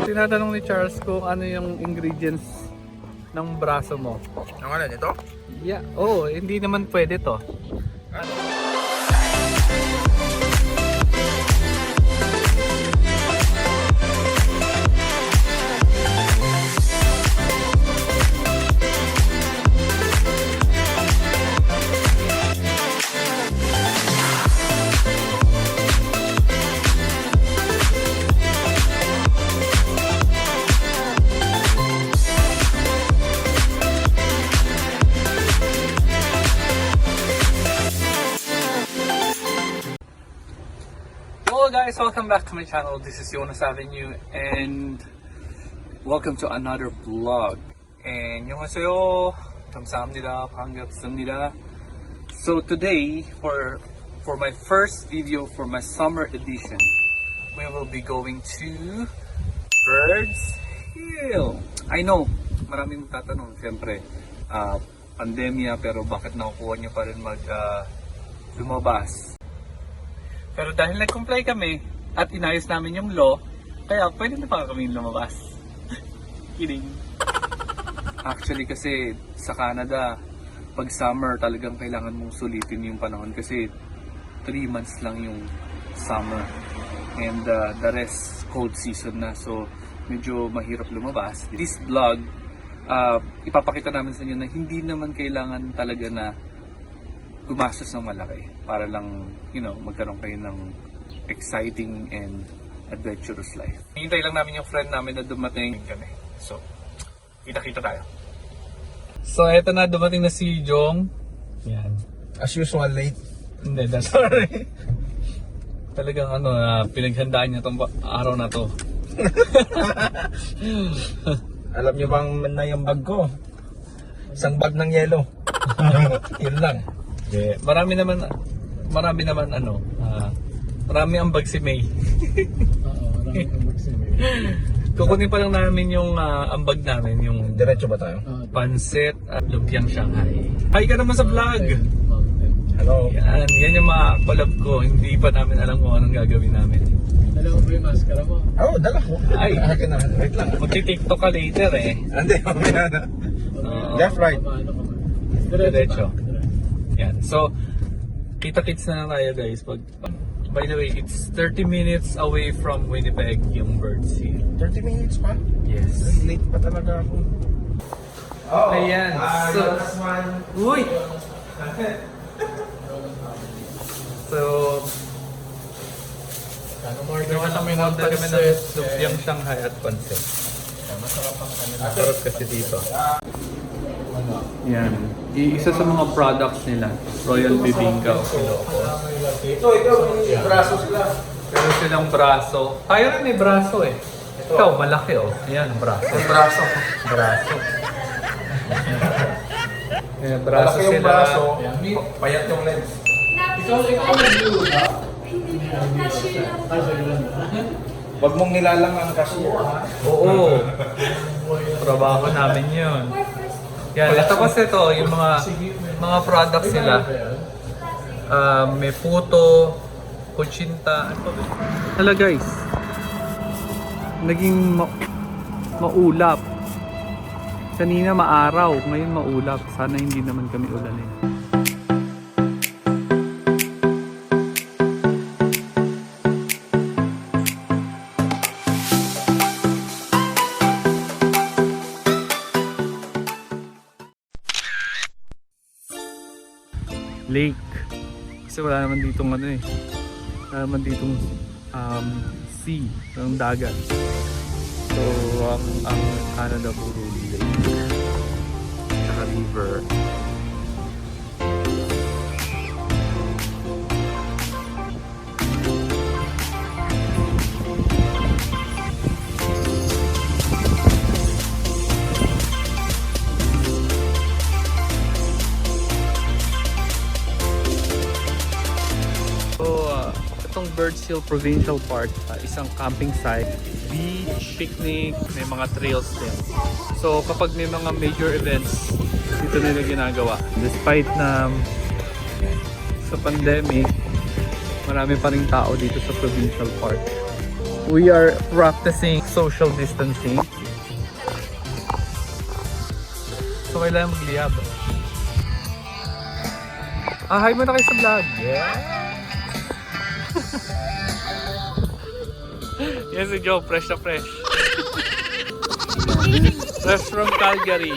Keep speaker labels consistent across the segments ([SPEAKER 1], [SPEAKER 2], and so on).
[SPEAKER 1] Tinatanong ni Charles kung ano yung ingredients ng braso mo.
[SPEAKER 2] Ang ano nito?
[SPEAKER 1] Yeah, hindi naman pwede to. Hello guys, welcome back to my channel. This is Jonas Avenue and welcome to another vlog. 안녕하세요. 감사합니다. 반갑습니다. So today, for my first video for my summer edition, we will be going to Birds Hill. I know, maraming tatanong, siyempre, pandemya, pero bakit nakukuha niyo pa rin lumabas? Pero dahil nag-comply kami at inayos namin yung law, kaya pwede na pa kami lumabas. Kidding. Actually kasi sa Canada, pag summer talagang kailangan mong sulitin yung panahon kasi 3 months lang yung summer. And the rest cold season na, so medyo mahirap lumabas. This vlog, ipapakita namin sa inyo na hindi naman kailangan talaga na gumastos ng malaki para lang, magkaroon kayo ng exciting and adventurous life. Hintay lang namin yung friend namin na dumating kami. So, kita-kita tayo. So, eto na, dumating na si Jong. Yan.
[SPEAKER 2] As usual, late.
[SPEAKER 1] Hindi, that's sorry. Talagang pinaghandaan niya tong araw na to.
[SPEAKER 2] Alam niyo bang na yung bag ko? Isang bag ng yelo. Yun lang.
[SPEAKER 1] Yeah. Marami naman marami ang bag si May.
[SPEAKER 3] Marami ang bag si May.
[SPEAKER 1] Kukunin pa lang namin yung ambag namin, yung
[SPEAKER 2] Diretso ba tayo?
[SPEAKER 1] pansit at lumpiang Shanghai. Hi ka naman sa vlog!
[SPEAKER 2] Hello.
[SPEAKER 1] Yan yung mga collab ko. Hindi pa namin alam kung anong gagawin namin.
[SPEAKER 3] Dala mo ba yung maskara mo?
[SPEAKER 2] Oo, dala ko.
[SPEAKER 1] Ay.
[SPEAKER 2] Akin na. Wait lang.
[SPEAKER 1] Magti-tiktok ka later eh.
[SPEAKER 2] Hindi, mamaya na. Left, right.
[SPEAKER 1] Diretso. Yan. So, kita-kits na lang tayo guys. By the way, it's 30 minutes away from Winnipeg yung Birds Hill.
[SPEAKER 2] 30 minutes pa?
[SPEAKER 1] Yes.
[SPEAKER 2] Ay, late pa talaga ako. Oh,
[SPEAKER 1] Ayan. So,
[SPEAKER 2] last one.
[SPEAKER 1] uy! So, ginawa namin order kami ng lumpiang Shanghai at pansit. Masarap kasi dito. Yan. Isa sa mga products nila, Royal Bibingka o Ilocos.
[SPEAKER 2] Ito, braso sila.
[SPEAKER 1] Pero silang braso. Tayo rin may braso eh. Ikaw, malaki oh. Ayan, braso.
[SPEAKER 2] Braso.
[SPEAKER 1] Braso. Ayan, braso
[SPEAKER 2] Malaki yung
[SPEAKER 1] sila.
[SPEAKER 2] braso, payat yung lens.
[SPEAKER 3] Ikaw nag-view ba?
[SPEAKER 2] Huwag mong nilalang ang cashier, ha?
[SPEAKER 1] Oo. Trabaho namin yun. Yan, ito kasi ito, yung mga products nila. May puto, kutsinta. Hala guys, naging maulap. Kanina maaraw, ngayon maulap. Sana hindi naman kami ulanin. Lake. Kasi wala naman ditong wala naman ditong sea, ng dagat. So, ang Canada puro lake. Tsaka river. Itong Birds Hill Provincial Park, isang camping site, beach, picnic, may mga trails din. So kapag may mga major events, dito nila ginagawa. Despite na sa pandemic, Marami pa rin tao dito sa Provincial Park. We are practicing social distancing. So kailangan magliyab. Hi mo na kayo sa vlog. Yeah. Yes, si Joe, fresh na fresh. Fresh from Calgary.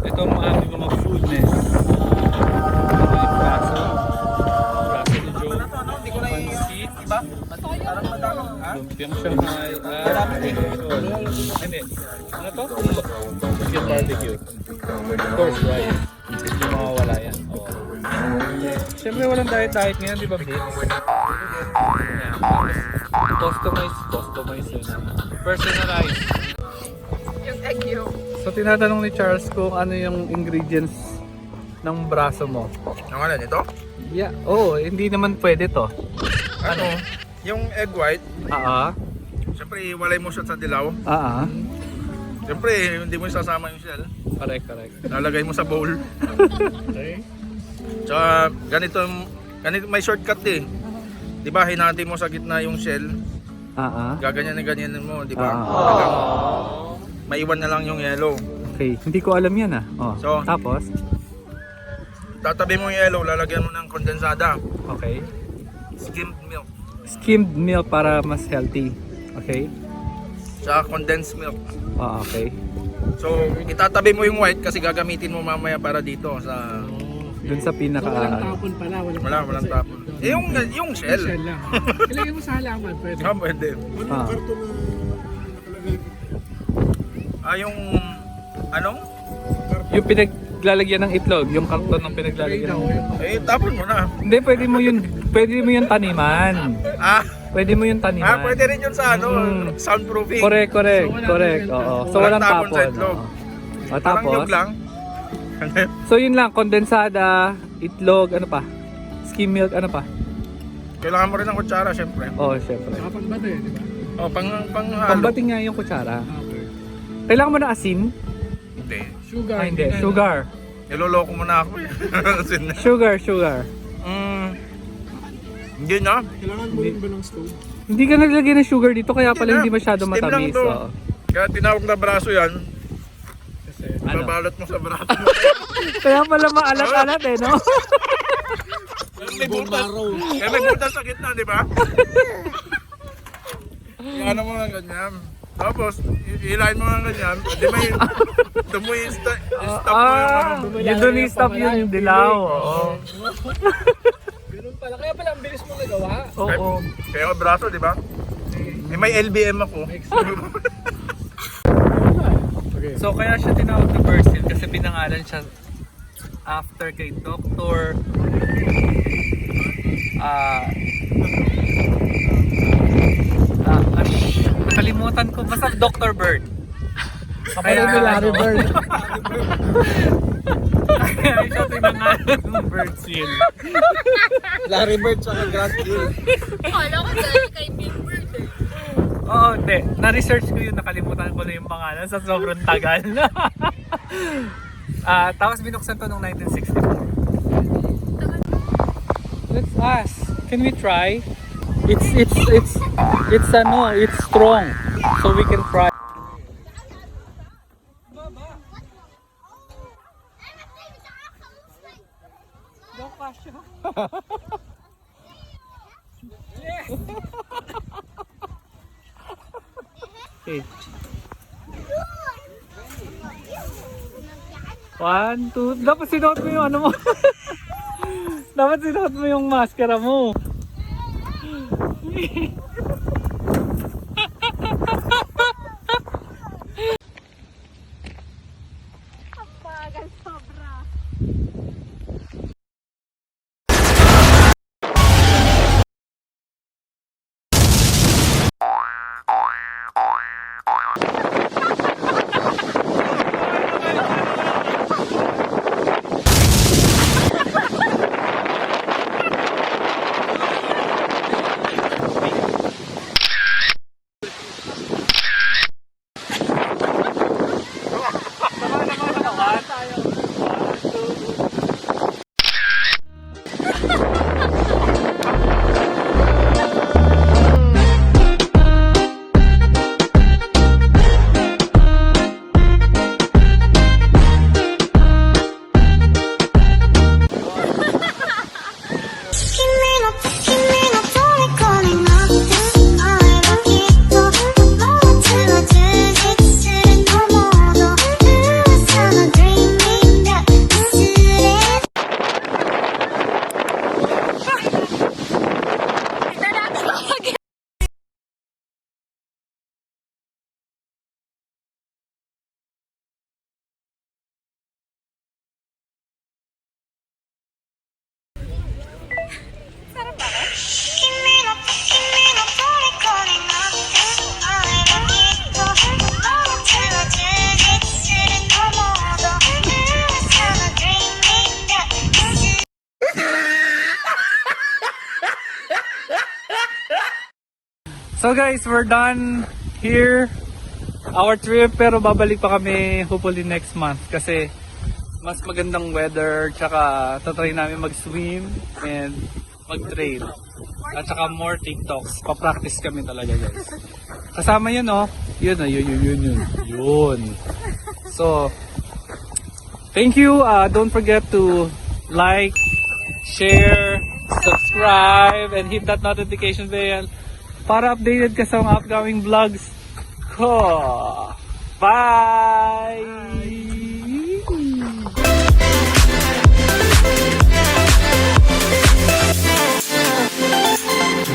[SPEAKER 1] Ito ang aming mga foodness. Braso ni Joe. Pansit. Lumpiang Shanghai. Hindi. Ano to? Chicken barbecue. Of course, rice. Hindi mawawala yan. Oh. Siyempre walang diet ngayon, di ba, Blitz? Customize yun. Personalize.
[SPEAKER 4] Yung egg yolk.
[SPEAKER 1] So tinatanong ni Charles kung ano yung ingredients ng braso mo.
[SPEAKER 2] Ang ano nito?
[SPEAKER 1] Yeah, hindi naman pwede to.
[SPEAKER 2] Ano? Yung egg white,
[SPEAKER 1] Siyempre,
[SPEAKER 2] siyempre walay mo siya sa dilaw.
[SPEAKER 1] Siyempre,
[SPEAKER 2] Siyempre, hindi mo isasama yung shell.
[SPEAKER 1] correct.
[SPEAKER 2] Lalagay mo sa bowl.
[SPEAKER 3] Okay.
[SPEAKER 2] Tsaka ganito may shortcut eh. 'Di ba? Hinati mo sa gitna yung shell. Gaganyan mo, 'di ba? Hanggang maiwan na lang yung yellow.
[SPEAKER 1] Okay, hindi ko alam yan
[SPEAKER 2] So,
[SPEAKER 1] tapos?
[SPEAKER 2] Tatabi mo yung yellow, lalagyan mo ng kondensada.
[SPEAKER 1] Okay.
[SPEAKER 2] Skimmed milk.
[SPEAKER 1] Skimmed milk para mas healthy. Okay?
[SPEAKER 2] Tsaka condensed milk.
[SPEAKER 1] Okay.
[SPEAKER 2] So, itatabi mo yung white kasi gagamitin mo mamaya para dito sa...
[SPEAKER 1] Dun sa pinaka...
[SPEAKER 3] So, walang tapon pala.
[SPEAKER 2] Walang tapon. Yung shell.
[SPEAKER 3] Shell lang. Ilagay mo sa halaman, pwede.
[SPEAKER 2] Pwede. Yung... Anong?
[SPEAKER 1] Yung pinaglalagyan ng itlog, yung karton ng pinaglalagyan ng...
[SPEAKER 2] Tapon mo na.
[SPEAKER 1] Hindi, pwede mo yung taniman. Pwede mo yung taniman.
[SPEAKER 2] Pwede rin yun sa soundproofing.
[SPEAKER 1] Correct. Oo. So walang tapon.
[SPEAKER 2] sa itlog. Parang
[SPEAKER 1] Tapos,
[SPEAKER 2] nyug lang.
[SPEAKER 1] so yun lang, kondensada, itlog, ano pa? Skim milk, ano pa?
[SPEAKER 2] Kailangan mo rin ng kutsara, syempre.
[SPEAKER 1] Syempre.
[SPEAKER 3] Kapagbato di ba?
[SPEAKER 2] Halo.
[SPEAKER 1] Pambating nga yung kutsara.
[SPEAKER 3] Okay.
[SPEAKER 1] Kailangan mo ng asin?
[SPEAKER 2] Hindi.
[SPEAKER 3] Sugar.
[SPEAKER 1] Hindi. Sugar.
[SPEAKER 2] Niloloko mo na ako eh.
[SPEAKER 1] Sugar.
[SPEAKER 2] Hindi na.
[SPEAKER 3] Kailangan mo rin ba ng stove?
[SPEAKER 1] Hindi ka naglagay ng sugar dito, kaya pala hindi masyado
[SPEAKER 2] Steam lang
[SPEAKER 1] matamis.
[SPEAKER 2] to. Kaya tinawag na braso yan.
[SPEAKER 3] Kasi,
[SPEAKER 2] Babalot mo sa braso mo.
[SPEAKER 1] Kaya pala maalat-alat no?
[SPEAKER 2] May butas sa gitna, di ba? Ano mo lang ganyan. Tapos, hilahin mo lang ganyan. Di ba yung... Doon mo i-stop mo yung
[SPEAKER 1] Doon i-stop yung dilaw.
[SPEAKER 3] ganun pala. Kaya pala, ang bilis mo nagawa.
[SPEAKER 1] Oo.
[SPEAKER 2] Kaya braso, di ba? May LBM ako.
[SPEAKER 3] Okay.
[SPEAKER 1] So kaya siya tinawag na Provincial kasi pinangalan siya after kay Dr. Nakalimutan ko, basta Dr. Bird.
[SPEAKER 3] Kapala ni Larry Bird.
[SPEAKER 1] Kaya siya pinangalan ng Provincial.
[SPEAKER 2] Larry Bird sa Grand Hill.
[SPEAKER 4] Akala ko dahil kay Big Bird eh.
[SPEAKER 1] Oo, hindi. Na-research ko yun, nakalimutan ko na yung pangalan sa sobrang tagal. Tapos binuksan to noong 1964. Let's ask. Can we try? It's strong. So we can try. Okay. 1, 2, dapat sinuot mo yung ano mo. Dapat sinuot mo yung maskara mo.
[SPEAKER 4] Kapag sobra.
[SPEAKER 1] So guys, we're done here. Our trip, pero babalik pa kami hopefully next month kasi mas magandang weather, tsaka tatry namin mag-swim and mag-trail. At saka more TikToks. Pa-practice kami talaga guys. Kasama yun oh. Yun. So, thank you. Don't forget to like, share, subscribe, and hit that notification bell para updated ka sa mga upcoming vlogs ko. Bye!